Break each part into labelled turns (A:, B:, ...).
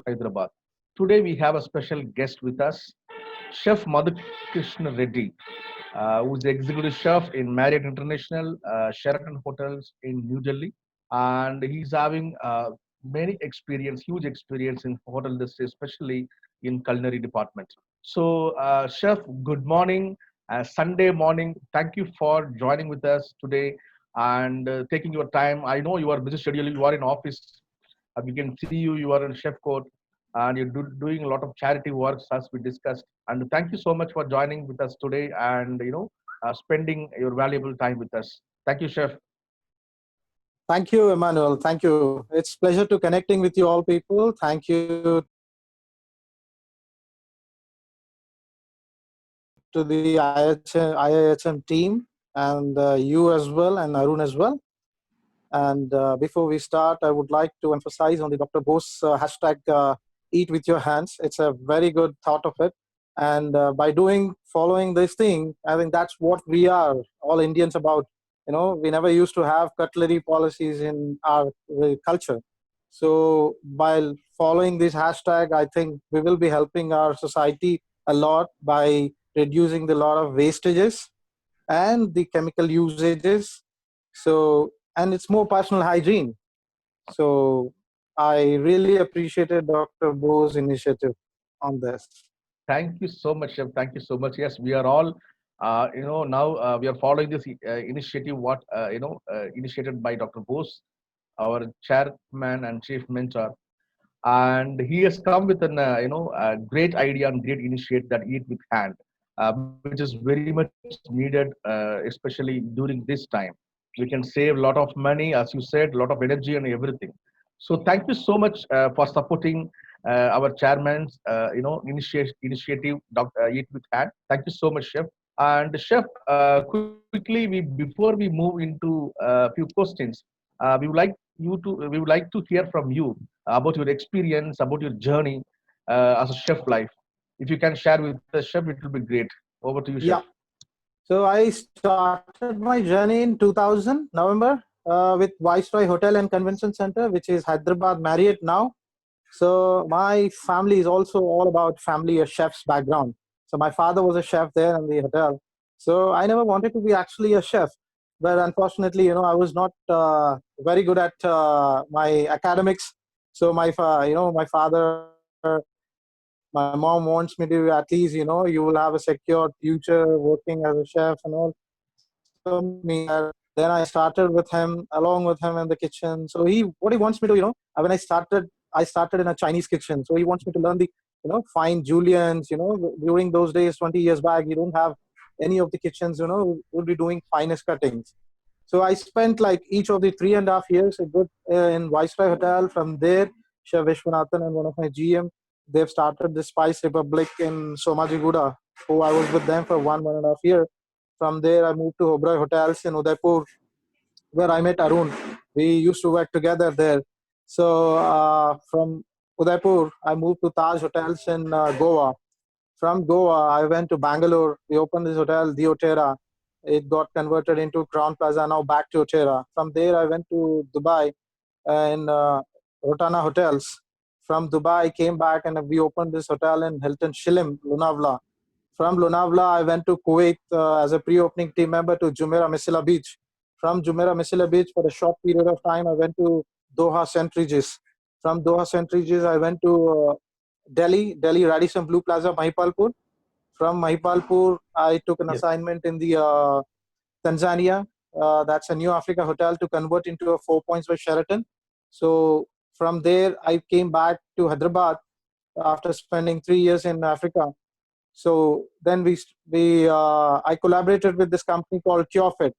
A: Hyderabad. Today we have a special guest with us, Chef Madhukrishna Reddy, who is the executive chef in Marriott International, Sheraton Hotels in New Delhi, and he's having many experience, huge experience in hotel industry, especially in culinary department. So, Chef, good morning, Sunday morning. Thank you for joining with us today and taking your time. I know you are busy schedule. You are in office. We can see you. You are in chef court, and you're doing a lot of charity works as we discussed. And thank you so much for joining with us today, and spending your valuable time with us. Thank you, Chef.
B: Thank you, Emmanuel. Thank you. It's pleasure to connecting with you all people. Thank you to the IIHM team and you as well and Arun as well. And before we start, I would like to emphasize on the Dr. Bose hashtag eat with your hands. It's a very good thought of it. And by following this thing, I think that's what we are, all Indians about. We never used to have cutlery policies in our culture. So while following this hashtag, I think we will be helping our society a lot by reducing the lot of wastages and the chemical usages. So, and it's more personal hygiene. So I really appreciated Dr. Bo's initiative on this.
A: Thank you so much, Chef. Thank you so much. Yes, we are all, now we are following this initiative. What initiated by Dr. Bose, our chairman and chief mentor, and he has come with an a great idea and great initiative that eat with hand, which is very much needed, especially during this time. We can save a lot of money, as you said, a lot of energy and everything. So thank you so much for supporting our chairman's initiative, Eat with Hand. Thank you so much, Chef. And Chef, quickly, before we move into a few questions, we would like to hear from you about your experience, about your journey as a chef life. If you can share with the chef, it will be great. Over to you, chef.
B: Yeah. So I started my journey in 2000 November with Viceroy Hotel and Convention Center, which is Hyderabad Marriott now. So my family is also all about family a chef's background. So my father was a chef there in the hotel. So I never wanted to be actually a chef, but unfortunately, I was not very good at my academics. So my father, my mom wants me to at least, you will have a secure future working as a chef and all. So then I started with him, along with him in the kitchen. So what he wants me to, when I started in a Chinese kitchen. So he wants me to learn the, fine juliennes. During those days, 20 years back, you don't have any of the kitchens, would be doing finest cuttings. So I spent like each of the 3.5 years in Viceroy Hotel. From there, Chef Vishwanathan and one of my GM, they've started the Spice Republic in Somajiguda. So I was with them for 1.5 year. From there, I moved to Oberoi Hotels in Udaipur, where I met Arun. We used to work together there. So from Udaipur, I moved to Taj Hotels in Goa. From Goa, I went to Bangalore. We opened this hotel, The Otera. It got converted into Crown Plaza, now back to Otera. From there, I went to Dubai in Rotana Hotels. From Dubai, I came back and we opened this hotel in Hilton Shilim, Lonavala. From Lonavala, I went to Kuwait as a pre-opening team member to Jumeirah Messila Beach. From Jumeirah Messila Beach, for a short period of time, I went to Doha St. Regis. From Doha St. Regis, I went to Delhi Radisson Blue Plaza, Mahipalpur. From Mahipalpur, I took an assignment in the Tanzania. That's a New Africa hotel to convert into a 4 Points by Sheraton. So from there, I came back to Hyderabad after spending 3 years in Africa. So then I collaborated with this company called CureFit.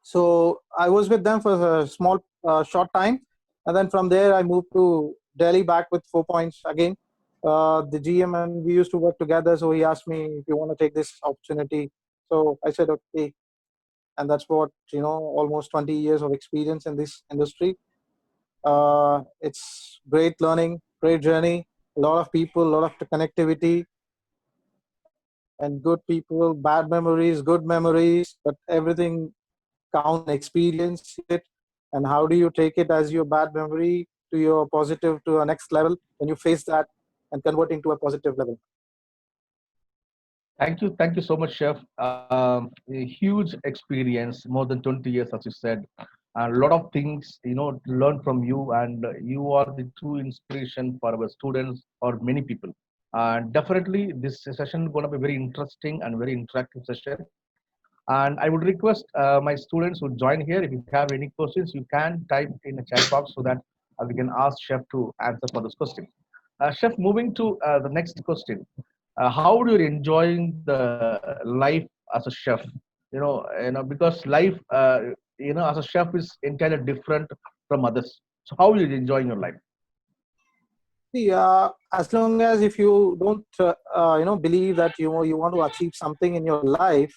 B: So I was with them for a short time. And then from there, I moved to Delhi back with 4 Points again. The GM and we used to work together. So he asked me if you want to take this opportunity. So I said, okay. And that's what, almost 20 years of experience in this industry. It's great learning, great journey, a lot of people, a lot of connectivity, and good people, bad memories, good memories, but everything count experience it. And how do you take it as your bad memory? to your positive to a next level when you face that and converting to a positive level?
A: Thank you so much, Chef. A huge experience, more than 20 years, as you said. A lot of things, to learn from you, and you are the true inspiration for our students or many people. Definitely, this session is going to be very interesting and very interactive session. And I would request my students who join here, if you have any questions, you can type in the chat box so that we can ask Chef to answer for this question. Chef, moving to the next question. How do you enjoying the life as a chef? Because life, as a chef is entirely different from others. So how are you enjoying your life?
B: See, as long as if you don't, believe that you want to achieve something in your life,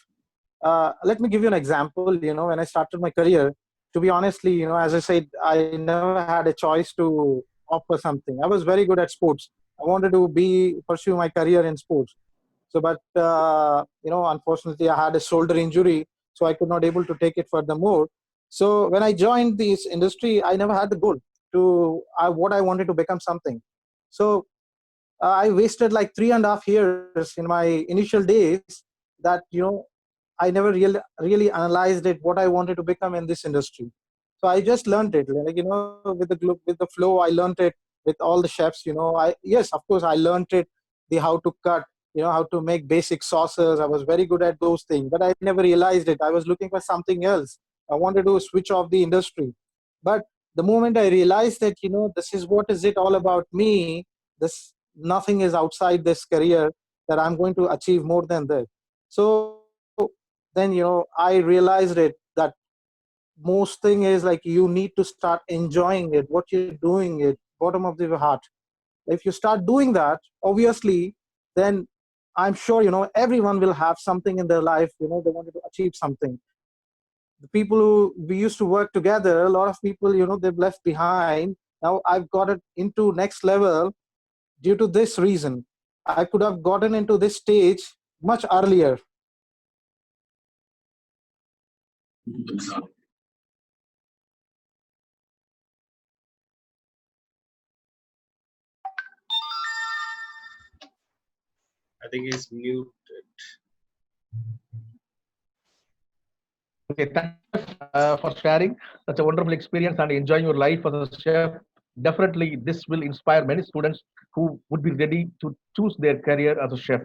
B: let me give you an example. When I started my career, to be honestly, as I said, I never had a choice to opt for something. I was very good at sports. I wanted to pursue my career in sports. So, but unfortunately, I had a shoulder injury, so I could not able to take it furthermore. So, when I joined this industry, I never had the goal to what I wanted to become something. So, I wasted like 3.5 years in my initial days that I never really analyzed it what I wanted to become in this industry. So I just learned it, like with the flow. I learned it with all the chefs. I yes, of course, I learned it the how to cut, how to make basic sauces. I was very good at those things, but I never realized it. I was looking for something else. I wanted to switch off the industry, but the moment I realized that this is what is it all about me. This nothing is outside this career that I'm going to achieve more than this. So then I realized it that most thing is like you need to start enjoying it what you're doing it bottom of the heart. If you start doing that, obviously, then I'm sure everyone will have something in their life. They wanted to achieve something. The people who we used to work together, a lot of people, they've left behind. Now I've got it into next level due to this reason. I could have gotten into this stage much earlier.
C: I think he's muted.
A: Okay, thank you for sharing such a wonderful experience and enjoying your life as a chef. Definitely, this will inspire many students who would be ready to choose their career as a chef.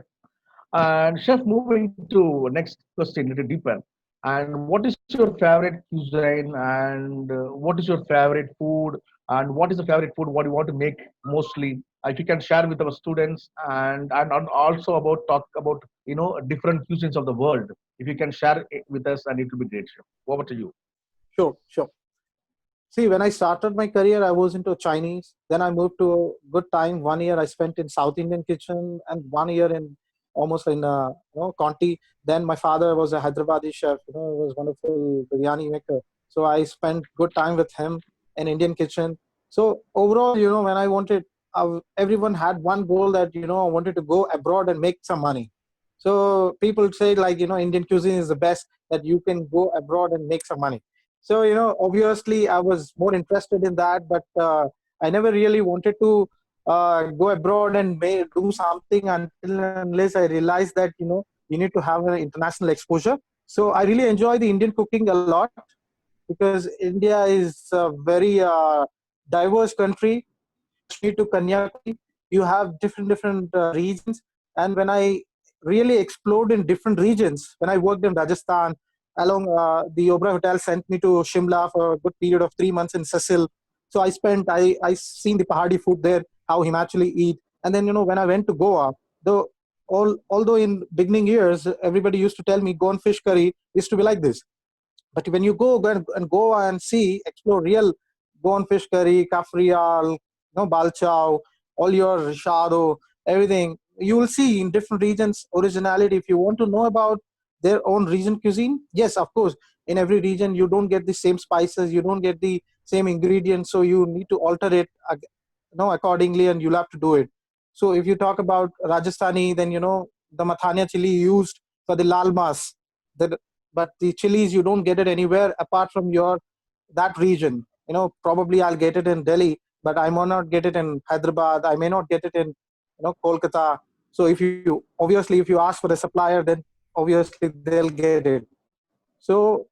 A: And chef, moving to next question, a little deeper. And what is your favorite cuisine? And what is your favorite food? And what is the favorite food? What do you want to make mostly? If you can share with our students, and also about talk about different cuisines of the world. If you can share it with us, and it will be great. Chef. Over to you.
B: Sure, sure. See, when I started my career, I was into Chinese. Then I moved to a good time. 1 year I spent in South Indian kitchen, and 1 year in almost in Conti. Then my father was a Hyderabadi chef. He was wonderful biryani maker. So I spent good time with him in Indian kitchen. So overall, when I wanted, everyone had one goal that I wanted to go abroad and make some money. So people say like Indian cuisine is the best that you can go abroad and make some money. So obviously I was more interested in that, but I never really wanted to go abroad and do something until unless I realized that you need to have an international exposure. So I really enjoy the Indian cooking a lot because India is a very diverse country. Kashmir to Kanyakumari, you have different regions. And when I really explored in different regions, when I worked in Rajasthan, along the Oberoi Hotel sent me to Shimla for a good period of 3 months in Cecil. So I seen the Pahadi food there, how Himachali eat. And then, when I went to Goa, though, although in beginning years, everybody used to tell me Goan fish curry used to be like this. But when you and go and see, explore real Goan fish curry, kafrial, balchao, all your rishado, everything, you will see in different regions originality. If you want to know about their own region cuisine, yes, of course, in every region you don't get the same spices, you don't get the same ingredients, so you need to alter it, accordingly, and you'll have to do it. So if you talk about Rajasthani, then the Mathania chili used for the lal mas, the but the chilies you don't get it anywhere apart from your that region. Probably I'll get it in Delhi, but I may not get it in Hyderabad. I may not get it in Kolkata. So if you obviously if you ask for a supplier, then obviously they'll get it. So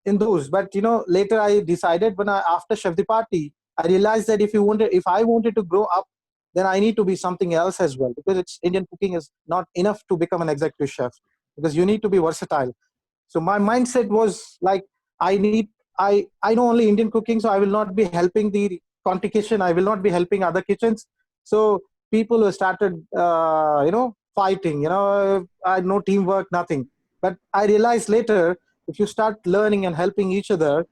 B: in those, but later I decided when I after Chef the Party, I realized that if I wanted to grow up, then I need to be something else as well, because it's Indian cooking is not enough to become an executive chef, because you need to be versatile. So my mindset was like, I know only Indian cooking, so I will not be helping the Conti kitchen. I will not be helping other kitchens. So people who started, fighting. I no teamwork, nothing. But I realized later, if you start learning and helping each other,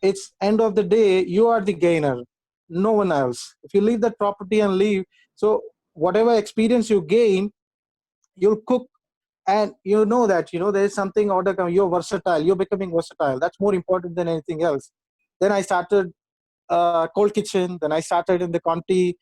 B: it's end of the day you are the gainer, no one else. If you leave that property and leave, so whatever experience you gain, you'll cook, and that there is something order coming. You're versatile, you're becoming versatile. That's more important than anything else. Then I started cold kitchen, then I started in the Conti,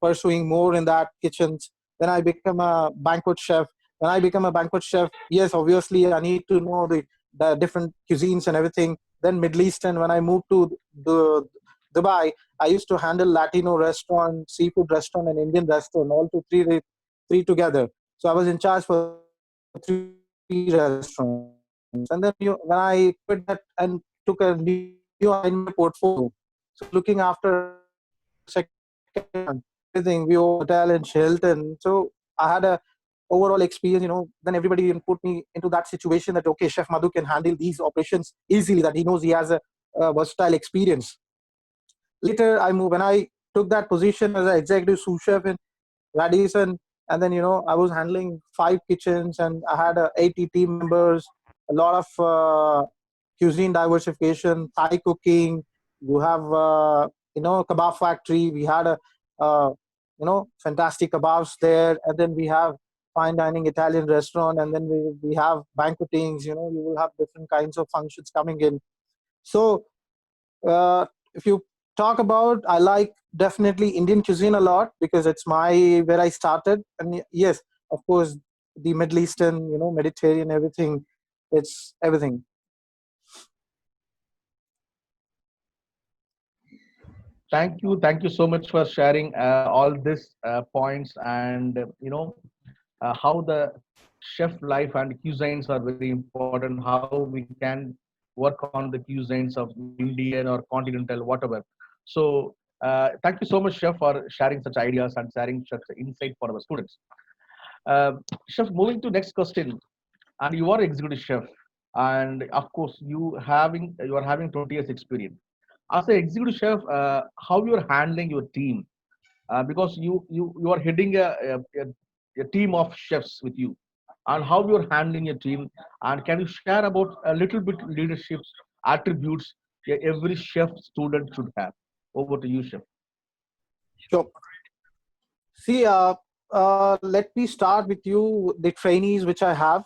B: pursuing more in that kitchens. Then I become a banquet chef. When I become a banquet chef, yes, obviously I need to know the different cuisines and everything. Then Middle Eastern, when I moved to the Dubai, I used to handle Latino restaurant, seafood restaurant, and Indian restaurant, all to three together. So I was in charge for three restaurants. And then when I quit that and took a new in my portfolio, so looking after second everything, we hotel and Hilton. So I had a overall experience. Then everybody put me into that situation that okay, Chef Madhu can handle these operations easily. That he knows he has a versatile experience. Later, I moved when I took that position as an executive sous chef in Radisson, and then I was handling 5 kitchens, and I had 80 team members, a lot of cuisine diversification, Thai cooking. You have kebab factory. We had a fantastic kebabs there, and then we have fine dining Italian restaurant, and then we have banquetings. You will have different kinds of functions coming in. So if you talk about, I like definitely Indian cuisine a lot, because it's where I started. And yes, of course, the Middle Eastern, Mediterranean, everything. It's everything.
A: Thank you so much for sharing all these points, and how the chef life and cuisines are very important. How we can work on the cuisines of Indian or continental, whatever. So thank you so much, chef, for sharing such ideas and sharing such insight for our students. Uh, Chef, moving to next question, and you are executive chef, and of course you are having 20 years experience as an executive chef. How you are handling your team, because you are heading a team of chefs with you, and how you are handling your team, and can you share about a little bit leadership attributes every chef student should have? Over to you, chef.
B: So, see, let me start with you, the trainees which I have,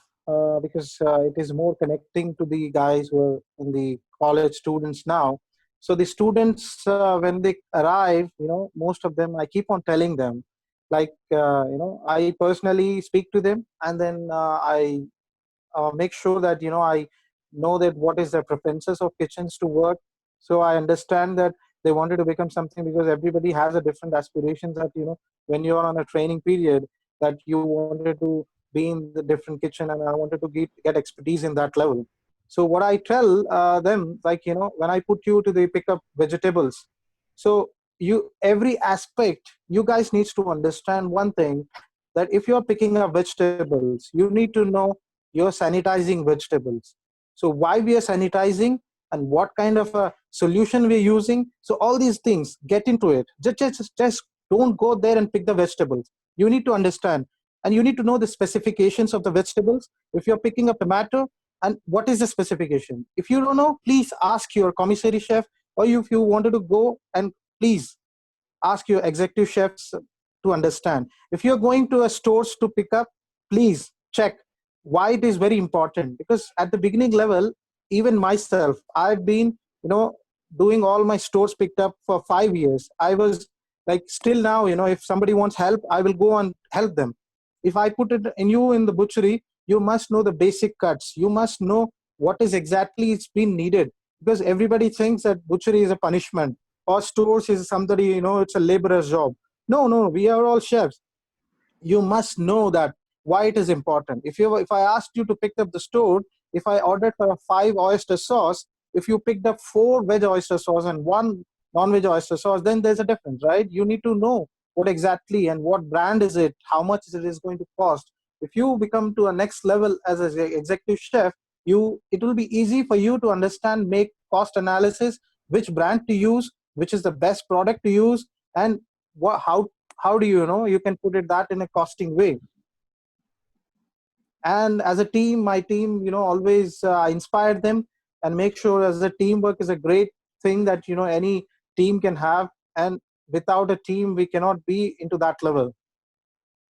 B: because it is more connecting to the guys who are in the college students now. So the students, when they arrive, most of them, I keep on telling them, like, I personally speak to them, and then I make sure that I know that what is the preferences of kitchens to work. So I understand that they wanted to become something, because everybody has a different aspirations, that when you're on a training period, that you wanted to be in the different kitchen, and I wanted to get expertise in that level. So what I tell them, like, when I put you to the pick up vegetables, so every aspect, you guys needs to understand one thing, that if you're picking up vegetables, you need to know you're sanitizing vegetables. So why we are sanitizing, and what kind of a solution we're using. So all these things, get into it. Just don't go there and pick the vegetables. You need to understand, and you need to know the specifications of the vegetables. If you're picking a tomato, and what is the specification? If you don't know, please ask your commissary chef, or if you wanted to go, and please ask your executive chefs to understand. If you're going to a stores to pick up, please check why it is very important. Because at the beginning level, even myself, I've been doing all my stores picked up for 5 years. I was like, still now, if somebody wants help, I will go and help them. If I put it in you in the butchery, you must know the basic cuts. You must know what is exactly it's been needed, because everybody thinks that butchery is a punishment. or stores is somebody, it's a laborer's job. No, no, we are all chefs. You must know that why it is important. If I asked you to pick up the store, if I ordered for a 5 oyster sauce, if you picked up 4 veg oyster sauce and one non-veg oyster sauce, then there's a difference, right? You need to know what exactly and what brand is it, how much it is going to cost. If you become to a next level as an executive chef, it will be easy for you to understand, make cost analysis, which brand to use, which is the best product to use, and how do you can put it that in a costing way. And as a team, my team, always inspire them and make sure as a teamwork is a great thing that any team can have, and without a team we cannot be into that level.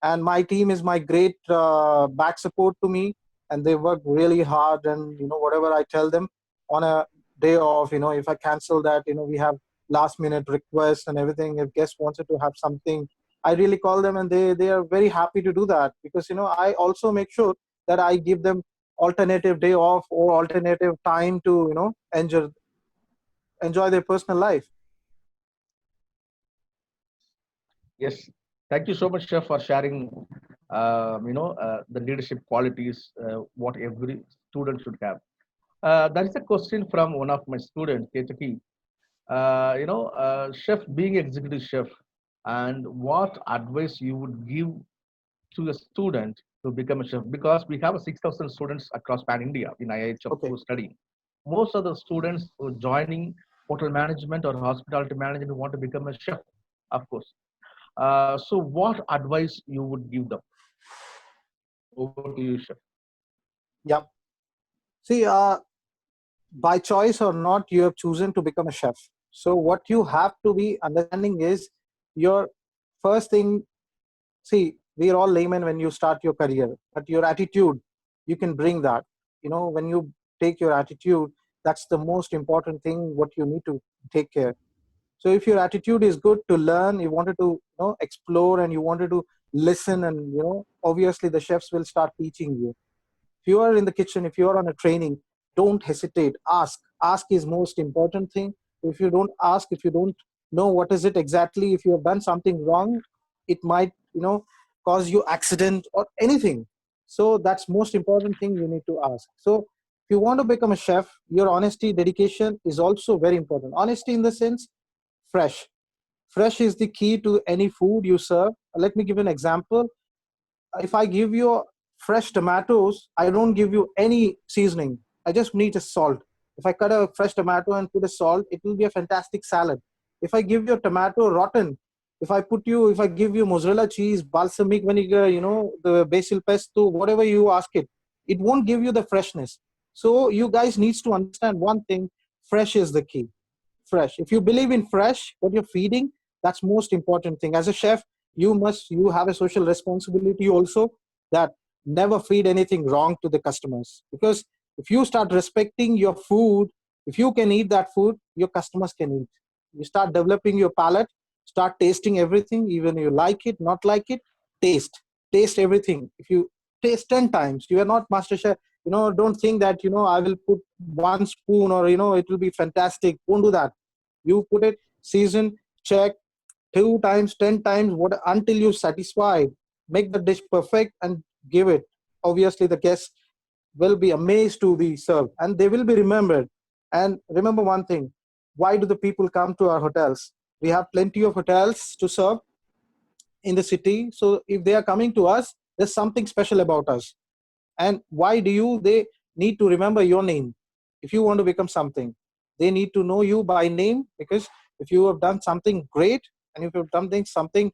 B: And my team is my great back support to me, and they work really hard, and whatever I tell them on a day off, if I cancel that, we have last minute requests and everything, if guests wanted to have something, I really call them, and they are very happy to do that, because I also make sure that I give them alternative day off or alternative time to enjoy their personal life.
A: Yes, thank you so much, Chef, for sharing. The leadership qualities what every student should have. That is a question from one of my students, Ketaki. Chef, being executive chef, and what advice you would give to a student to become a chef? Because we have 6,000 students across Pan India in IIHM
B: Okay.
A: who study. Most of the students who are joining hotel management or hospitality management want to become a chef, of course. So, what advice you would give them? Over to you, chef.
B: Yeah. See, by choice or not, you have chosen to become a chef. So what you have to be understanding is your first thing. See, we are all laymen when you start your career, but your attitude, you can bring that. When you take your attitude, that's the most important thing what you need to take care. So if your attitude is good to learn, you wanted to explore, and you wanted to listen, and obviously the chefs will start teaching you. If you are in the kitchen, if you are on a training, don't hesitate, ask is most important thing. If you don't ask, if you don't know what is it exactly, if you have done something wrong, it might cause you accident or anything. So that's most important thing you need to ask. So if you want to become a chef, your honesty, dedication is also very important. Honesty in the sense, fresh is the key to any food you serve. Let me give an example. If I give you fresh tomatoes, I don't give you any seasoning. I just need a salt. If I cut a fresh tomato and put a salt, it will be a fantastic salad. If I give you a tomato rotten, if I give you mozzarella cheese, balsamic vinegar, the basil pesto, whatever you ask it won't give you the freshness. So you guys needs to understand one thing: fresh is the key. Fresh. If you believe in fresh, what you're feeding, that's most important thing. As a chef, you have a social responsibility also, that never feed anything wrong to the customers. Because if you start respecting your food, if you can eat that food, your customers can eat. You start developing your palate, start tasting everything, even you like it, not like it, taste everything. If you taste 10 times, you are not master chef. Don't think that I will put 1 spoon, or it will be fantastic. Don't do that. You put it, season, check 2 times, 10 times, what until you satisfied. Make the dish perfect and give it. Obviously, the guests will be amazed to be served, and they will be remembered. And remember one thing: why do the people come to our hotels? We have plenty of hotels to serve in the city. So if they are coming to us, there's something special about us. And why do they need to remember your name? If you want to become something, they need to know you by name, because if you have done something great, and if you've done something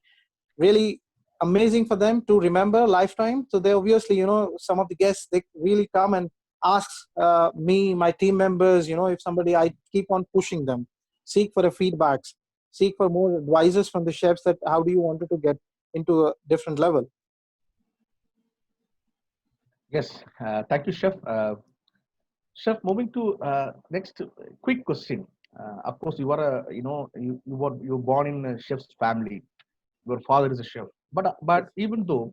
B: really amazing for them to remember lifetime, so they obviously, some of the guests, they really come and ask me, my team members, if somebody, I keep on pushing them, seek for the feedbacks, seek for more advices from the chefs, that how do you want to get into a different level.
A: Yes, thank you, chef. Chef, moving to next quick question. Of course, you are a you were born in a chef's family. Your father is a chef, but even though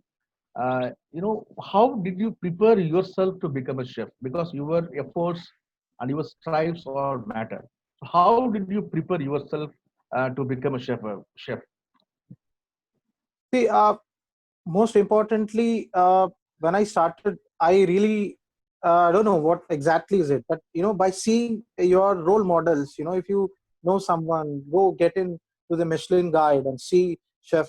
A: how did you prepare yourself to become a chef? Because your efforts and your strives all matter. So how did you prepare yourself to become a chef?
B: See, most importantly, when I started, I really don't know what exactly is it, but by seeing your role models, if you know someone, go get in to the Michelin Guide and see Chef,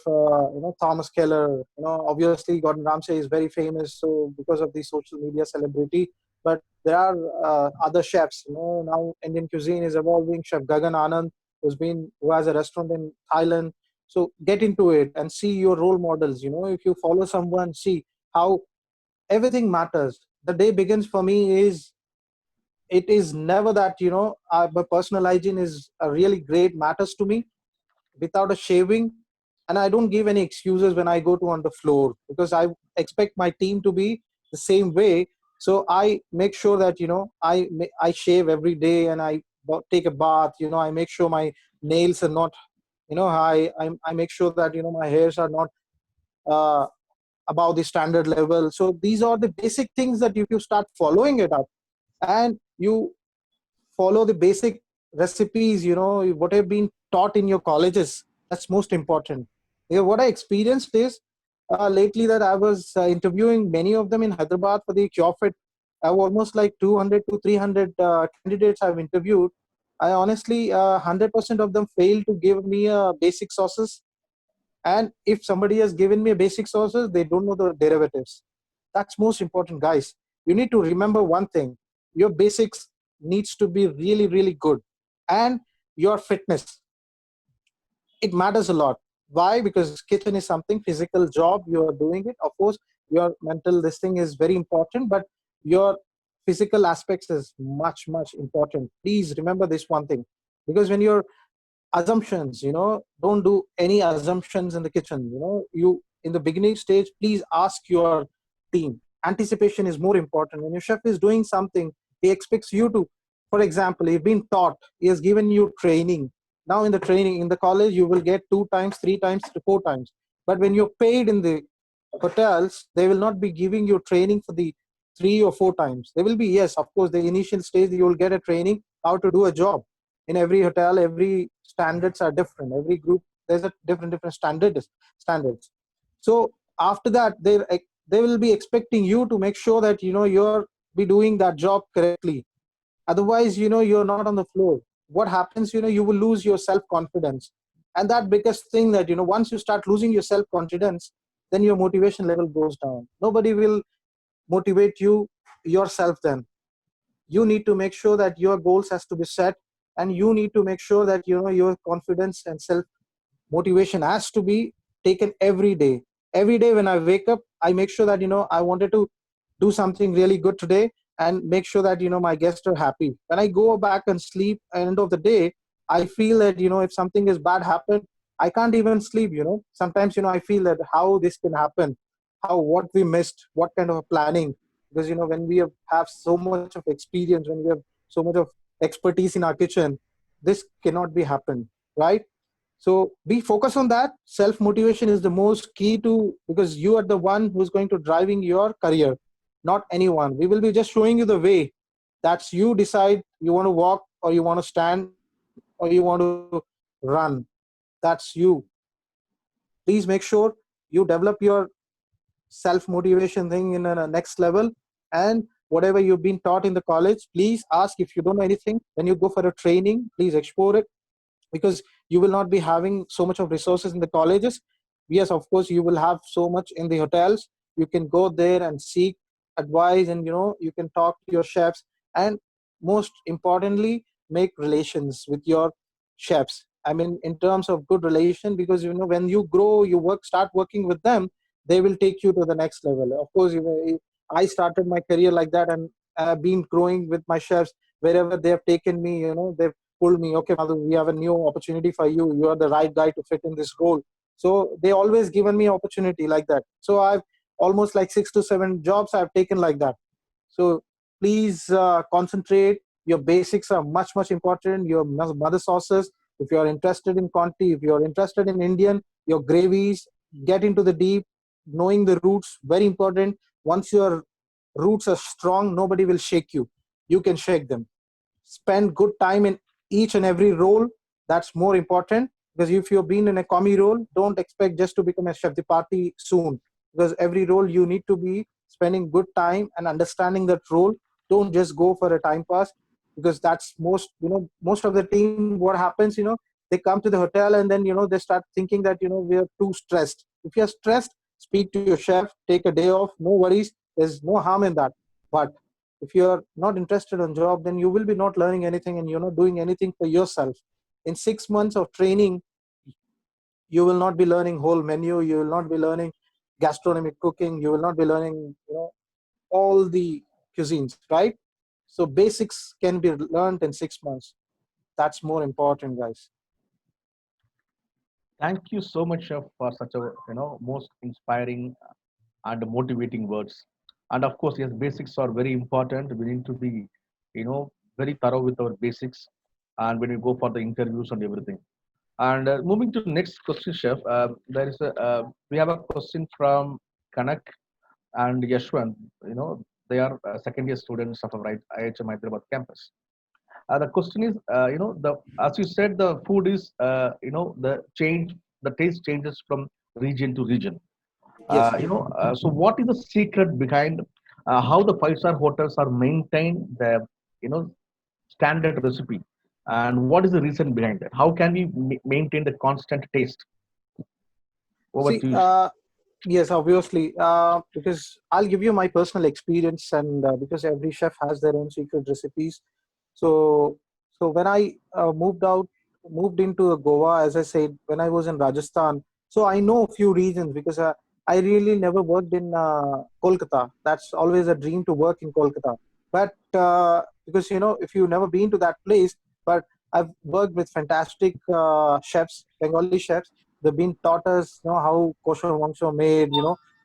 B: Thomas Keller. Obviously Gordon Ramsay is very famous, so because of the social media celebrity. But there are other chefs. Now Indian cuisine is evolving. Chef Gagan Anand, who has a restaurant in Thailand. So get into it and see your role models. If you follow someone, see how everything matters. The day begins for me is, it is never that my personal hygiene is a really great matters to me. Without a shaving, and I don't give any excuses when I go to on the floor, because I expect my team to be the same way. So I make sure that I shave every day, and I take a bath. I make sure my nails are not, I make sure that my hairs are not uh, above the standard level. So these are the basic things that if you start following it up, and you follow the basic recipes, what have been taught in your colleges, that's most important. What I experienced is, lately, that I was interviewing many of them in Hyderabad for the CureFit. I have almost like 200 to 300 candidates I've interviewed. I honestly, 100% of them failed to give me basic sauces. And if somebody has given me basic sauces, they don't know the derivatives. That's most important, guys. You need to remember one thing: your basics needs to be really, really good. And your fitness, it matters a lot. Why? Because kitchen is something physical job, you are doing it. Of course, your mental this thing is very important, but your physical aspects is much, much important. Please remember this one thing. Because when you're assumptions, don't do any assumptions in the kitchen. You, in the beginning stage, please ask your team. Anticipation is more important. When your chef is doing something, he expects you to, for example, he's been taught, he has given you training. Now in the training in the college, you will get 2 times, 3 times, 4 times. But when you're paid in the hotels, they will not be giving you training for the 3 or 4 times. They will be, yes, of course, the initial stage you will get a training how to do a job. In every hotel, every standards are different. Every group, there's a different standards. So after that, they will be expecting you to make sure that you're be doing that job correctly. Otherwise, you're not on the floor. What happens, you will lose your self confidence. And that biggest thing, that once you start losing your self confidence, then your motivation level goes down. Nobody will motivate you yourself. Then you need to make sure that your goals has to be set, and you need to make sure that your confidence and self motivation has to be taken every day. Every day when I wake up, I make sure that I wanted to do something really good today, and make sure that my guests are happy. When I go back and sleep at the end of the day, I feel that if something is bad happened, I can't even sleep. Sometimes I feel that how this can happen, how, what we missed, what kind of a planning. Because when we have so much of experience, when we have so much of expertise in our kitchen, this cannot be happened, right? So be focused on that. Self motivation is the most key to, because you are the one who's going to driving your career, not anyone. We will be just showing you the way. That's, you decide, you want to walk, or you want to stand, or you want to run. That's you. Please make sure you develop your self motivation thing in a next level. And whatever you've been taught in the college, please ask. If you don't know anything, when you go for a training, please explore it. Because you will not be having so much of resources in the colleges. Yes, of course, you will have so much in the hotels. You can go there and seek advice, and you can talk to your chefs. And most importantly, make relations with your chefs. I mean, in terms of good relation, because when you grow, you start working with them, they will take you to the next level. Of course, I started my career like that, and I've been growing with my chefs. Wherever they have taken me, they've pulled me. Okay, Madhu, we have a new opportunity for you. You are the right guy to fit in this role. So they always given me opportunity like that. So I've almost like 6 to 7 jobs I've taken like that. So please concentrate. Your basics are much, much important. Your mother sauces, if you are interested in Conti, if you are interested in Indian, your gravies, get into the deep. Knowing the roots, very important. Once your roots are strong, nobody will shake you. You can shake them. Spend good time in each and every role. That's more important, because if you've been in a commie role, don't expect just to become a chef de partie soon, because every role you need to be spending good time and understanding that role. Don't just go for a time pass, because that's most of the team, what happens, they come to the hotel and then they start thinking that we are too stressed. If you're stressed, speak to your chef, take a day off, no worries, there's no harm in that. But if you're not interested in job, then you will be not learning anything and you're not doing anything for yourself. In 6 months of training, you will not be learning whole menu, you will not be learning gastronomic cooking, you will not be learning all the cuisines, right? So basics can be learned in 6 months. That's more important, guys.
A: Thank you so much, Chef, for such a most inspiring and motivating words. And of course, yes, basics are very important. We need to be, very thorough with our basics, and when we go for the interviews and everything. And moving to next question, Chef, there is a we have a question from Kanak and Yashwant. They are second year students of our IHM Hyderabad campus. The question is, the as you said, the food is, the taste changes from region to region.
B: Yes.
A: So what is the secret behind how the five-star hotels are maintain the, you know, standard recipe, and what is the reason behind that? How can we maintain the constant taste? Over
B: See,
A: to you.
B: yes, obviously, because I'll give you my personal experience, and because every chef has their own secret recipes. So, so when I moved into Goa, as I said, when I was in Rajasthan, so I know a few regions, because I really never worked in Kolkata. That's always a dream to work in Kolkata. But because if you've never been to that place, but I've worked with fantastic chefs, Bengali chefs. They've been taught us, how kosher mangsho made,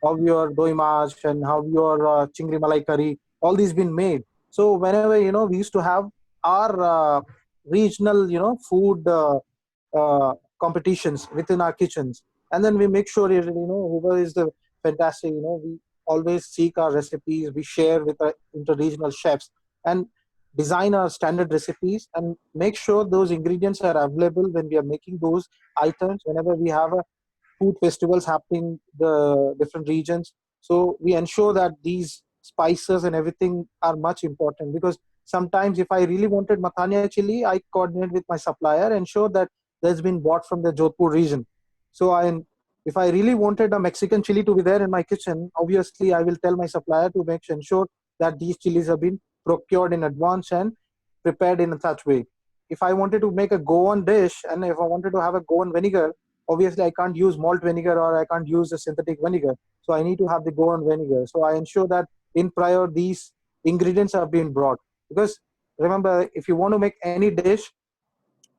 B: how your doi mash and how your chingri malai curry, all these been made. So whenever we used to have our regional, food competitions within our kitchens, and then we make sure whoever is the fantastic, we always seek our recipes, we share with our inter-regional chefs, and design our standard recipes and make sure those ingredients are available when we are making those items whenever we have a food festivals happening the different regions. So we ensure that these spices and everything are much important, because sometimes if I really wanted mathania chili, I coordinate with my supplier, ensure that that's been bought from the Jodhpur region. So if I really wanted a Mexican chili to be there in my kitchen, obviously I will tell my supplier to make ensure that these chilies have been procured in advance and prepared in such way. If I wanted to make a Goan dish and if I wanted to have a Goan vinegar, obviously I can't use malt vinegar or I can't use a synthetic vinegar. So I need to have the Goan vinegar. So I ensure that in prior these ingredients are being brought. Because remember, if you want to make any dish,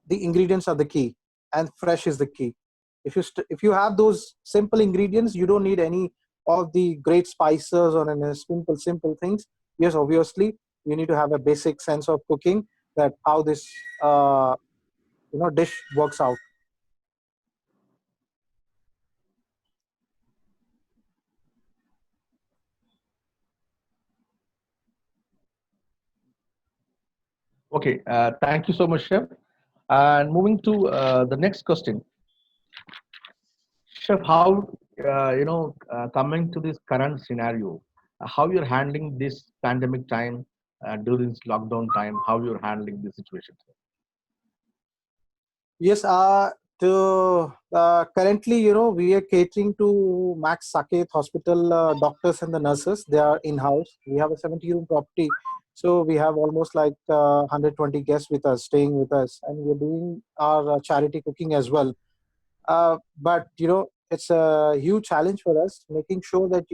B: the ingredients are the key, and fresh is the key. If you have those simple ingredients, you don't need any of the great spices or any simple things. Yes, obviously you need to have a basic sense of cooking, that how this dish works out.
A: Okay, thank you so much, Chef. And moving to the next question, Chef, how coming to this current scenario, how you're handling this pandemic time during this lockdown time, how you're handling this situation?
B: Yes, currently, we are catering to Max Saket Hospital doctors and the nurses. They are in-house. We have a 70-room property. So we have almost like 120 guests with us, staying with us. And we're doing our charity cooking as well. But, it's a huge challenge for us, making sure that,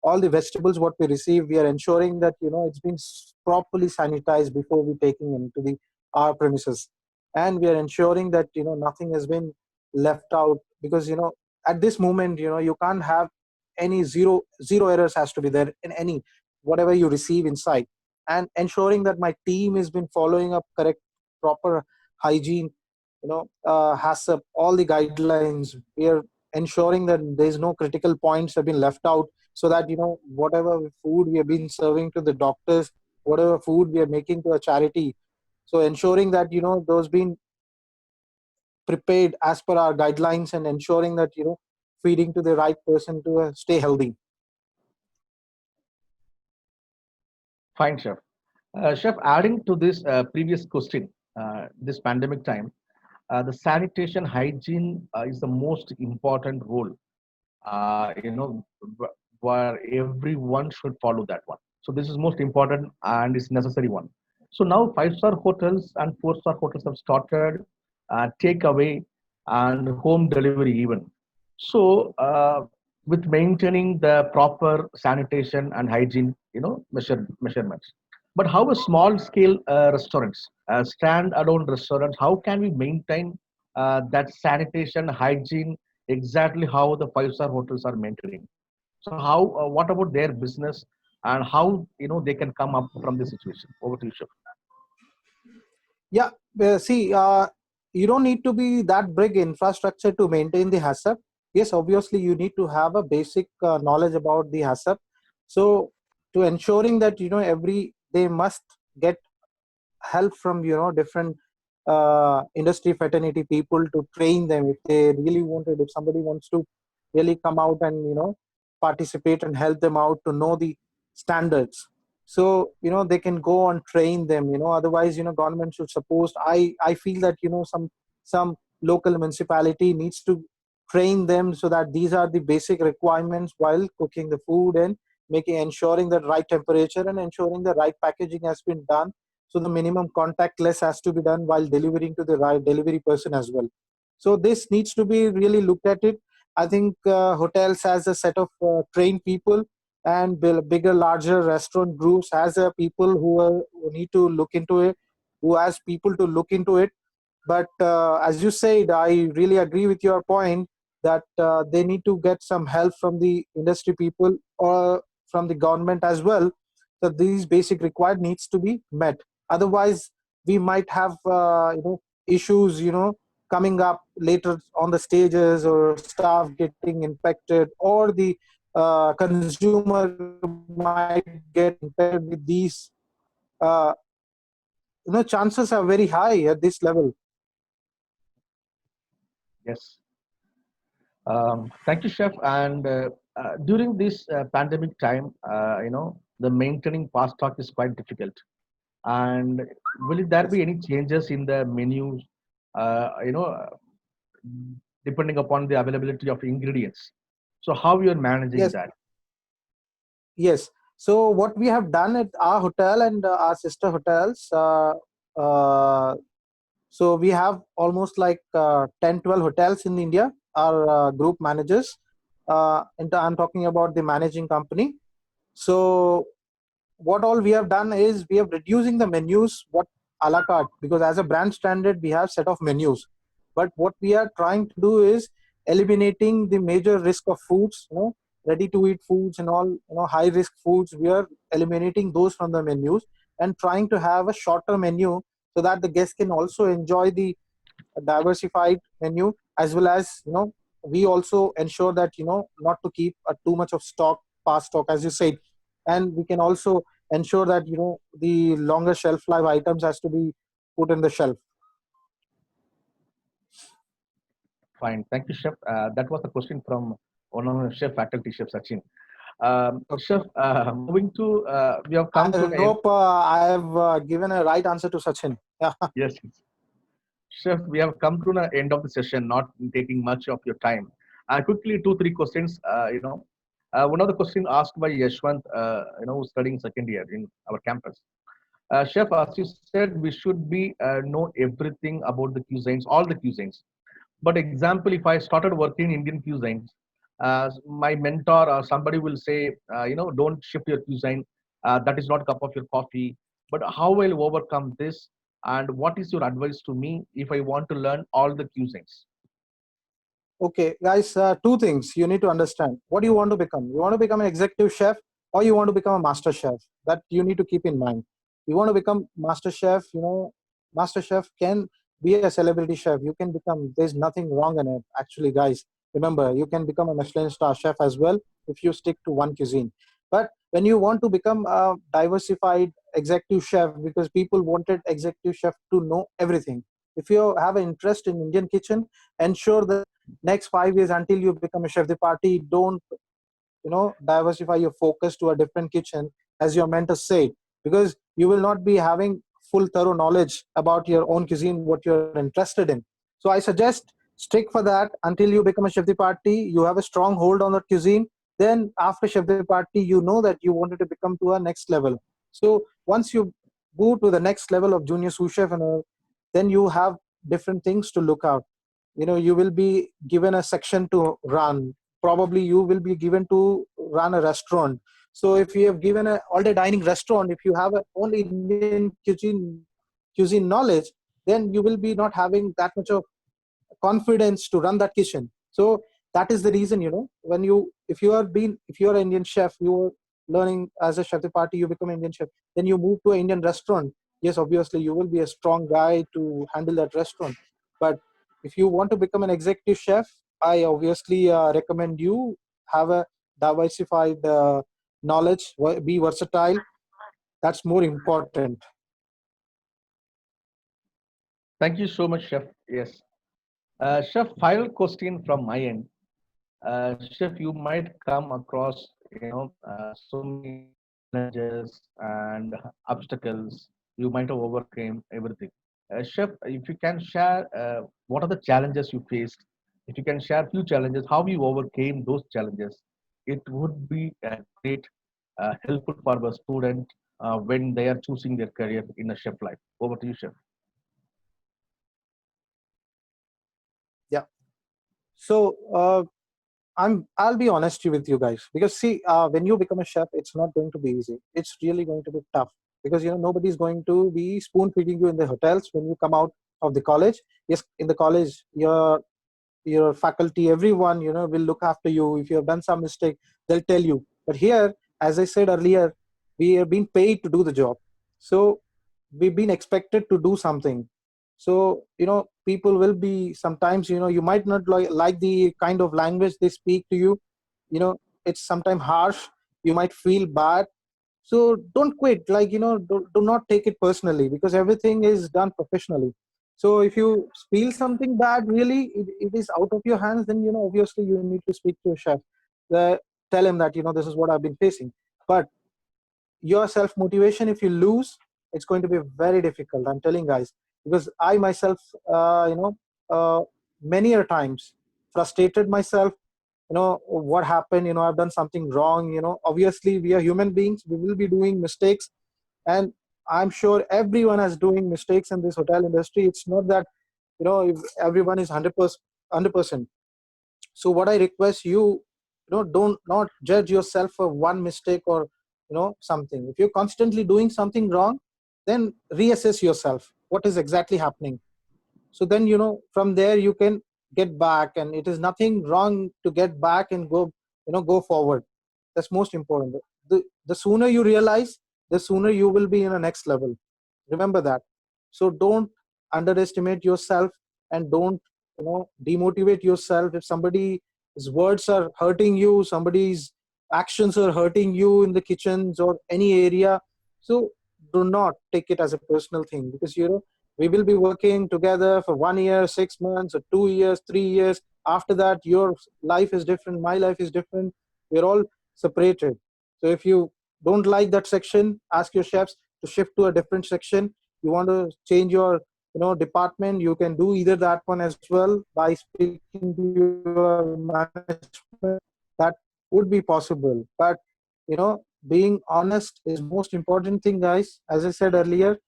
B: all the vegetables what we receive, we are ensuring that, it's been properly sanitized before we taking into the our premises, and we are ensuring that nothing has been left out, because at this moment you can't have any zero errors has to be there in any whatever you receive inside, and ensuring that my team has been following up correct proper hygiene, has all the guidelines. We are ensuring that there's no critical points have been left out, so that whatever food we have been serving to the doctors, whatever food we are making to a charity, so ensuring that those been prepared as per our guidelines and ensuring that, feeding to the right person to stay healthy.
A: Fine, chef. Chef, adding to this previous question, this pandemic time, the sanitation hygiene is the most important role. Where everyone should follow that one. So this is most important and is necessary one. So now five-star hotels and four-star hotels have started takeaway and home delivery even. So with maintaining the proper sanitation and hygiene, measurements. But how a small scale restaurants, stand-alone restaurants, how can we maintain that sanitation hygiene exactly how the five-star hotels are maintaining? So how, what about their business and how they can come up from this situation? Over to you, Chef.
B: Yeah, see, you don't need to be that big infrastructure to maintain the HACCP. Yes, obviously you need to have a basic knowledge about the HACCP. So to ensuring that, they must get help from, different industry fraternity people to train them if they really wanted, if somebody wants to really come out and, participate and help them out to know the standards. So they can go and train them, otherwise, government should suppose, I feel that, some local municipality needs to train them so that these are the basic requirements while cooking the food and making, ensuring the right temperature and ensuring the right packaging has been done. So the minimum contactless has to be done while delivering to the right delivery person as well. So this needs to be really looked at it. I think hotels has a set of trained people, and bigger, larger restaurant groups has people who need to look into it, who has people to look into it. But as you said, I really agree with your point that they need to get some help from the industry people or from the government as well. That these basic required needs to be met. Otherwise, we might have issues, coming up later on the stages, or staff getting infected, or the consumer might get infected with these. Uh, chances are very high at this level.
A: Yes. Thank you, Chef. And during this pandemic time, the maintaining fast stock is quite difficult. And will there
B: Yes.
A: be any changes in the menus, uh, you know, uh, depending upon the availability of ingredients? So how you're managing
B: Yes.
A: that?
B: Yes. So what we have done at our hotel and our sister hotels, uh, so we have almost like 10, 12 hotels in India, our group managers. And I'm talking about the managing company. So what all we have done is we have reducing the menus, what a la carte, because as a brand standard, we have set of menus. But what we are trying to do is eliminating the major risk of foods, ready to eat foods and all, high risk foods. We are eliminating those from the menus and trying to have a shorter menu so that the guests can also enjoy the diversified menu, as well as, we also ensure that, not to keep too much of stock, past stock, as you said. And we can also ensure that, the longer shelf life items has to be put in the shelf.
A: Fine. Thank you, Chef. That was a question from one of our chef faculty, Chef Sachin. Chef, moving to, we have
B: I
A: come to the end.
B: hope I have given a right answer to Sachin. Yeah.
A: Yes, yes. Chef, we have come to the end of the session, not taking much of your time. Quickly, two, three questions. One of the question asked by Yashwant, who's studying second year in our campus. Chef, as you said, we should be know everything about the cuisines, all the cuisines. But example, if I started working in Indian cuisines, my mentor or somebody will say, don't shift your cuisine. That is not cup of your coffee. But how will you overcome this? And what is your advice to me if I want to learn all the cuisines?
B: Okay, guys, two things you need to understand. What do you want to become? You want to become an executive chef, or you want to become a master chef? That you need to keep in mind. You want to become master chef, master chef can be a celebrity chef. You can become, there's nothing wrong in it. Actually, guys, remember, you can become a Michelin star chef as well if you stick to one cuisine. But when you want to become a diversified executive chef, because people wanted executive chef to know everything, if you have an interest in Indian kitchen, ensure that next 5 years until you become a chef de partie, don't diversify your focus to a different kitchen, as your mentor said, because you will not be having full thorough knowledge about your own cuisine, what you're interested in. So I suggest stick for that until you become a chef de partie. You have a strong hold on that cuisine. Then after chef de partie, you know that you wanted to become to a next level. So once you go to the next level of junior sous chef and all, then you have different things to look out. You will be given a section to run. Probably you will be given to run a restaurant. So if you have given a all-day dining restaurant, if you have a only Indian cuisine knowledge, then you will be not having that much of confidence to run that kitchen. So that is the reason, when if you are an Indian chef, you are learning as a chef de partie, you become an Indian chef, then you move to an Indian restaurant. Yes, obviously you will be a strong guy to handle that restaurant. But if you want to become an executive chef, I obviously recommend you have a diversified knowledge, be versatile. That's more important.
A: Thank you so much, Chef. Yes. Chef, final question from my end. Chef, you might come across, so many challenges and obstacles. You might have overcame everything. Chef, if you can share what are the challenges you faced, if you can share few challenges, how you overcame those challenges, it would be great, helpful for the student when they are choosing their career in a chef life. Over to you, Chef.
B: Yeah. So I'll be honest with you guys, because see, when you become a chef, it's not going to be easy. It's really going to be tough, because nobody's going to be spoon feeding you in the hotels when you come out of the college. Yes, in the college, your faculty, everyone will look after you. If you have done some mistake, they'll tell you. But here, as I said earlier, we are being paid to do the job. So we've been expected to do something. So people will be sometimes, you might not like the kind of language they speak to you. It's sometimes harsh. You might feel bad. So don't quit, do not take it personally, because everything is done professionally. So if you feel something bad, really it is out of your hands, then obviously you need to speak to your chef. Tell him that this is what I've been facing. But your self motivation, if you lose, it's going to be very difficult, I'm telling guys, because I myself uh, many a times frustrated myself. What happened, I've done something wrong. Obviously we are human beings, we will be doing mistakes, and I'm sure everyone is doing mistakes in this hotel industry. It's not that if everyone is 100%. So what I request you, don't not judge yourself for one mistake or something. If you're constantly doing something wrong, then reassess yourself what is exactly happening. So then from there you can get back, and it is nothing wrong to get back and go forward. That's most important. The sooner you realize, the sooner you will be in a next level. Remember that. So don't underestimate yourself, and don't demotivate yourself. If somebody's words are hurting you, somebody's actions are hurting you in the kitchens or any area, so do not take it as a personal thing, because we will be working together for 1 year, 6 months, or 2 years, 3 years. After that, your life is different, my life is different. We're all separated. So if you don't like that section, ask your chefs to shift to a different section. You want to change your department, you can do either that one as well by speaking to your management. That would be possible. But being honest is most important thing, guys. As I said earlier,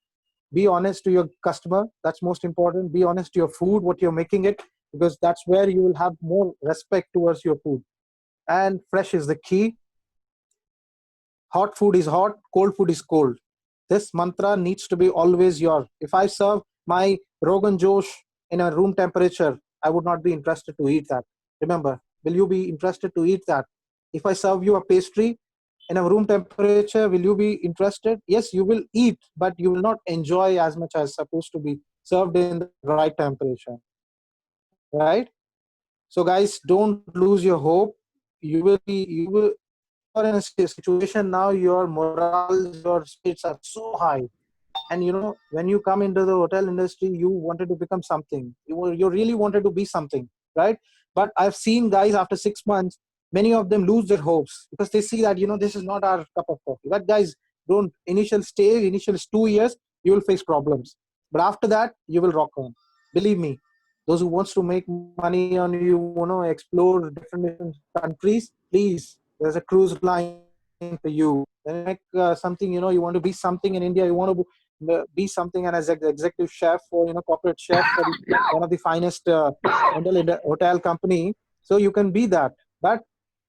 B: be honest to your customer. That's most important. Be honest to your food, what you're making it, because that's where you will have more respect towards your food. And fresh is the key. Hot food is hot, cold food is cold. This mantra needs to be always your. If I serve my Rogan Josh in a room temperature, I would not be interested to eat that. Remember, will you be interested to eat that? If I serve you a pastry in a room temperature, will you be interested? Yes, you will eat, but you will not enjoy as much as supposed to be served in the right temperature. Right? So guys, don't lose your hope. You are in a situation now, your morale, your spirits are so high. and when you come into the hotel industry, you wanted to become something. You really wanted to be something, right? But I've seen guys after 6 months, many of them lose their hopes because they see that this is not our cup of coffee. But guys, don't initial stage, initial 2 years, you will face problems, but after that you will rock on. Believe me, those who wants to make money on you, explore different countries, please, there's a cruise line for you. Then you make something, you want to be something in India, you want to be something, and as executive chef or corporate chef for one of the finest hotel company, so you can be that. But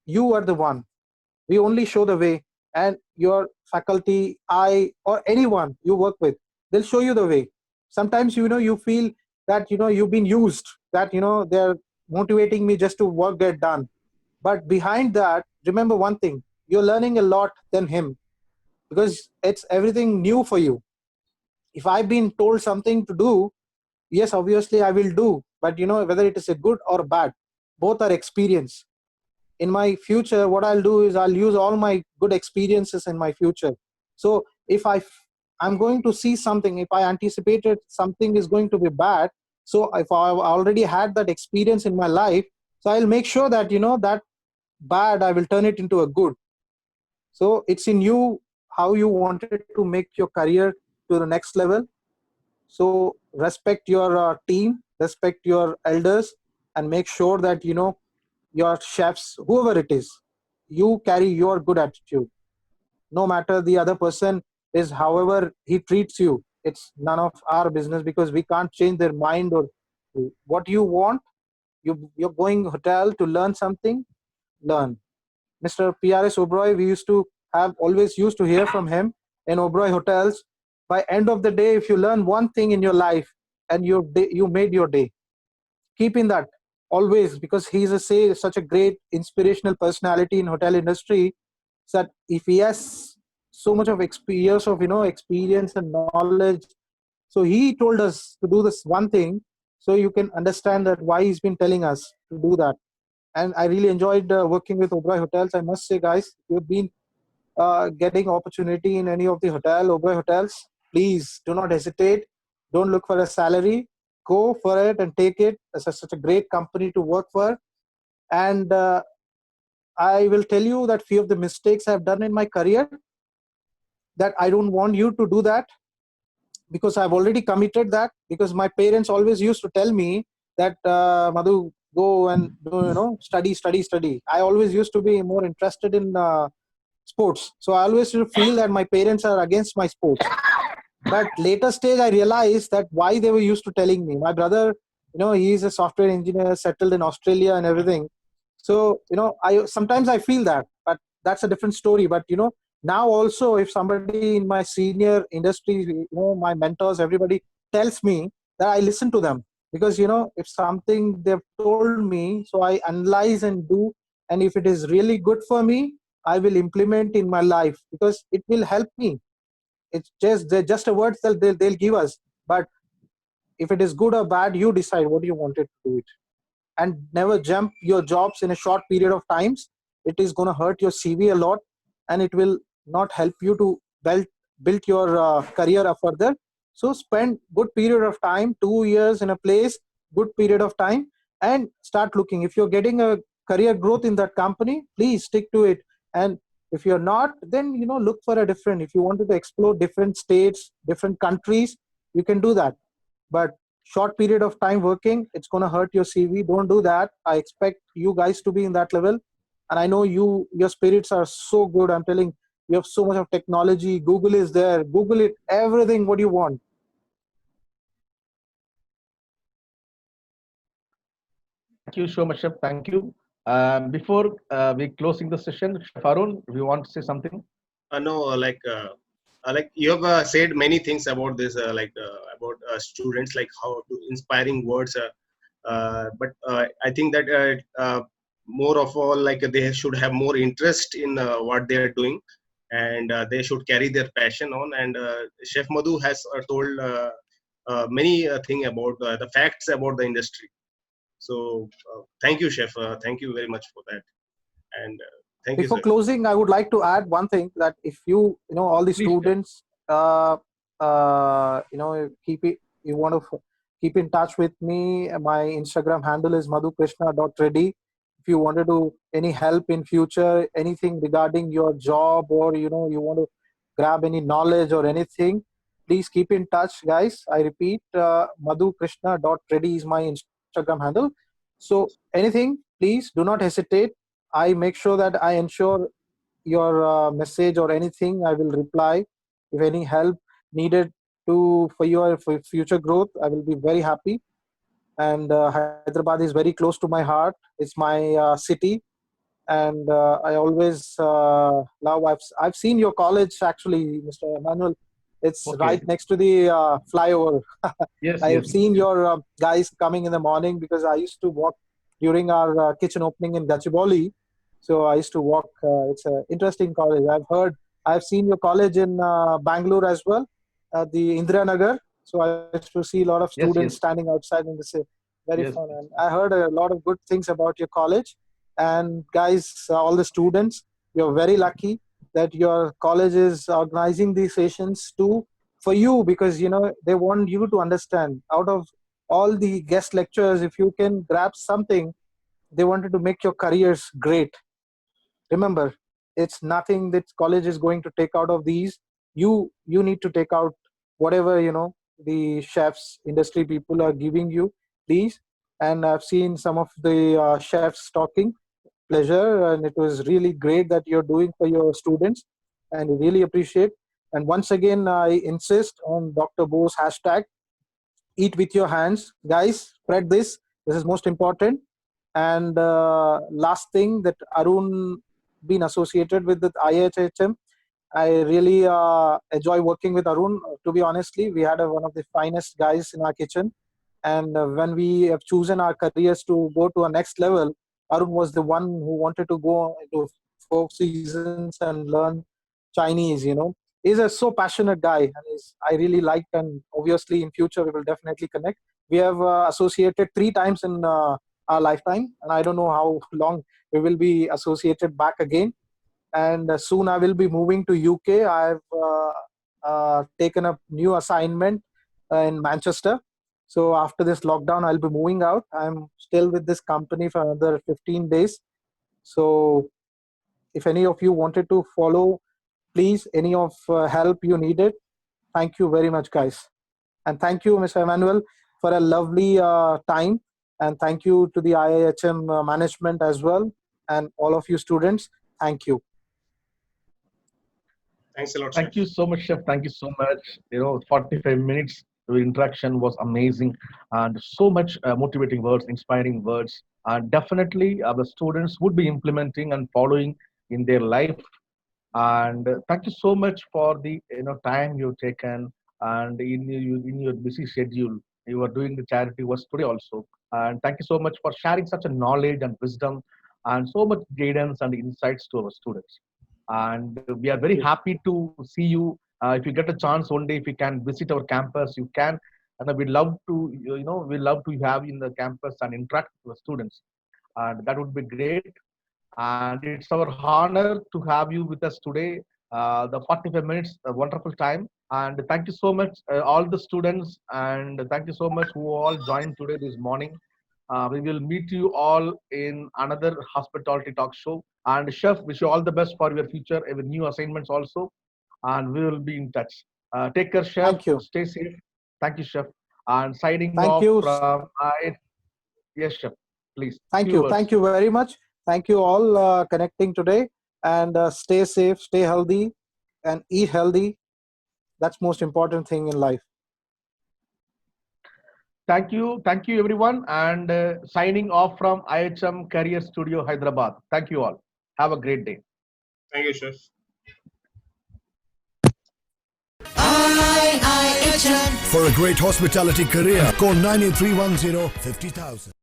B: you are the one. We only show the way, and your faculty, I, or anyone you work with, they'll show you the way. Sometimes you feel that you've been used, that they're motivating me just to work get done. But behind that, remember one thing, you're learning a lot than him, because it's everything new for you. If I've been told something to do, yes, obviously I will do, but whether it is a good or bad, both are experience. In my future, what I'll do is I'll use all my good experiences in my future. So if I'm going to see something, if I anticipated something is going to be bad, so if I already had that experience in my life, so I'll make sure that that bad, I will turn it into a good. So it's in you, how you wanted to make your career to the next level. So respect your team, respect your elders, and make sure that your chefs, whoever it is, you carry your good attitude. No matter the other person is however he treats you, it's none of our business, because we can't change their mind. Or what you want, you're going hotel to learn something, learn. Mr. PRS Oberoi, we always used to hear from him in Oberoi hotels. By end of the day, if you learn one thing in your life and you made your day, keep in that always, because he's such a great inspirational personality in hotel industry, that if he has so much of experience experience and knowledge, so he told us to do this one thing, so you can understand that why he's been telling us to do that. And I really enjoyed working with Oberoi Hotels. I must say, guys, if you've been getting opportunity in any of the Oberoi Hotels, please do not hesitate. Don't look for a salary. Go for it and take it. It's such a great company to work for. And I will tell you that few of the mistakes I've done in my career, that I don't want you to do that, because I've already committed that. Because my parents always used to tell me that, Madhu, go and do, study, study, study. I always used to be more interested in sports. So I always feel that my parents are against my sports. But later stage, I realized that why they were used to telling me. My brother, he's a software engineer, settled in Australia and everything. So, I sometimes I feel that, but that's a different story. But, now also, if somebody in my senior industry, my mentors, everybody tells me, that I listen to them. Because, if something they've told me, so I analyze and do. And if it is really good for me, I will implement in my life, because it will help me. It's they're just a words that they'll give us. But if it is good or bad, you decide what you wanted to do it. And never jump your jobs in a short period of times. It is going to hurt your CV a lot, and it will not help you to build your career up further. So spend good period of time, 2 years in a place, good period of time, and start looking. If you're getting a career growth in that company, please stick to it. And if you're not, then look for a different. If you wanted to explore different states, different countries, you can do that. But short period of time working, it's going to hurt your CV. Don't do that. I expect you guys to be in that level. And I know your spirits are so good. I'm telling you have so much of technology. Google is there. Google it, everything what you want.
A: Thank you so much, Chef. Thank you. Before we closing the session, Chef Arun, if you want to say something.
C: No, like you have said many things about this, about students, like how to inspiring words. But I think that more of all, like they should have more interest in what they are doing, and they should carry their passion on. And Chef Madhu has told many thing about the facts about the industry. So thank you, Chef. Thank you very much for that. And thank you,
B: Before
C: sir.
B: closing, I would like to add one thing, that if all the
A: Please, Chef.
B: students, you want to keep in touch with me, my Instagram handle is madhukrishna.reddy. If you wanted to any help in future, anything regarding your job, or you want to grab any knowledge or anything, please keep in touch, guys. I repeat, madhukrishna.reddy is my Instagram handle. So anything, please do not hesitate. I make sure that I ensure your message or anything, I will reply. If any help needed for your future growth, I will be very happy. And Hyderabad is very close to my heart. It's my city, and I always love. I've seen your college actually, Mr. Emmanuel. It's
A: Okay.
B: right next to the flyover.
A: Yes,
B: I
A: yes.
B: have seen your guys coming in the morning, because I used to walk during our kitchen opening in Gachibowli. So I used to walk. It's an interesting college. I've seen your college in Bangalore as well, at the Indira Nagar. So I used to see a lot of
A: Yes,
B: students
A: yes.
B: standing outside in this. Very
A: Yes.
B: fun. And I heard a lot of good things about your college. And guys, all the students, you're very lucky that your college is organizing these sessions too for you, because they want you to understand, out of all the guest lecturers, if you can grab something, they wanted to make your careers great. Remember, it's nothing that college is going to take out of these. You need to take out whatever the chefs industry people are giving you, please. And I've seen some of the chefs talking pleasure, and it was really great that you're doing for your students, and we really appreciate. And once again, I insist on Dr. Bose hashtag, eat with your hands, guys. Spread this is most important. And last thing, that Arun been associated with the IHHM, I really enjoy working with Arun. To be honestly, we had one of the finest guys in our kitchen, and when we have chosen our careers to go to a next level, Arun was the one who wanted to go into Four Seasons and learn Chinese. He's a so passionate guy, and I really liked. And obviously, in future, we will definitely connect. We have associated 3 times in our lifetime, and I don't know how long we will be associated back again. And soon I will be moving to UK. I've taken a new assignment in Manchester. So after this lockdown, I'll be moving out. I'm still with this company for another 15 days. So if any of you wanted to follow, please, any of help you needed, thank you very much, guys. And thank you, Mr. Emmanuel, for a lovely time. And thank you to the IIHM management as well. And all of you students, thank you.
C: Thanks a lot, Chef.
A: Thank you so much, Chef. Thank you so much. 45 minutes, the interaction was amazing, and so much motivating words, inspiring words. And definitely, the students would be implementing and following in their life. And thank you so much for the time you've taken, and in your busy schedule, you are doing the charity was today also. And thank you so much for sharing such a knowledge and wisdom, and so much guidance and insights to our students. And we are very happy to see you. If you get a chance one day, if you can visit our campus, you can. And we love to, we love to have you in the campus and interact with the students. And that would be great. And it's our honor to have you with us today. The 45 minutes, a wonderful time. And thank you so much, all the students, and thank you so much who all joined today this morning. We will meet you all in another hospitality talk show. And Chef, wish you all the best for your future with new assignments also. And we will be in touch. Take care, Chef.
B: Thank you.
A: Stay safe. Thank you, Chef. And signing
B: Thank
A: off
B: you.
A: from yes, Chef. Please.
B: Thank
A: Few
B: you.
A: words.
B: Thank you very much. Thank you all connecting today. And stay safe, stay healthy, and eat healthy. That's most important thing in life.
A: Thank you everyone, and signing off from IHM Career Studio, Hyderabad. Thank you all. Have a great day.
C: Thank you, Chef.
D: IIHM. For a great hospitality career, call 98310 50,000.